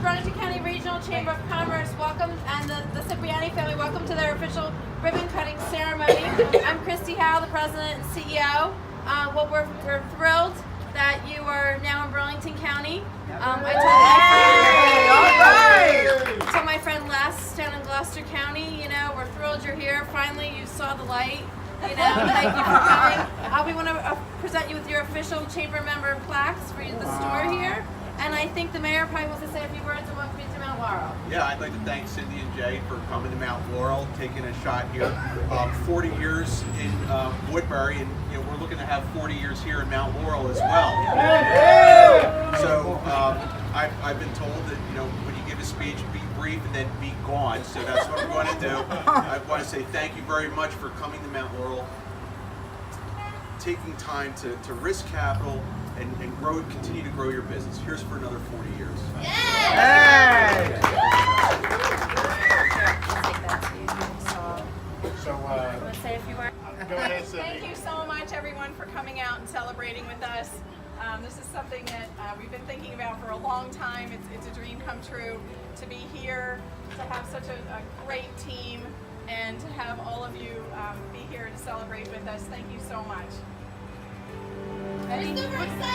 Burlington County Regional Chamber of Commerce, welcome, and the Cipriani family, welcome to their official ribbon cutting ceremony. I'm Christy Howe, the president and CEO. Well, we're thrilled that you are now in Burlington County. I told my friend Les down in Gloucester County, you know, we're thrilled you're here. Finally, you saw the light. You know, thank you for coming. We want to present you with your official chamber member plaques for the store here. And I think the mayor probably wants to say a few words on welcoming to Mount Laurel. Yeah, I'd like to thank Cindy and Jay for coming to Mount Laurel, taking a shot here. 40 years in Woodbury, and you know we're looking to have 40 years here in Mount Laurel as well. So I've been told that when you give a speech, be brief and then be gone. So that's what I'm going to do. I want to say thank you very much for coming to Mount Laurel, taking time to risk capital and continue to grow your business. Here's for another 40 years. Hey! Let's say a few words. Go ahead, Cindy. Thank you so much, everyone, for coming out and celebrating with us. This is something that we've been thinking about for a long time. It's a dream come true to be here, to have such a great team, and to have all of you be here to celebrate with us. Thank you so much. Ready? Super excited!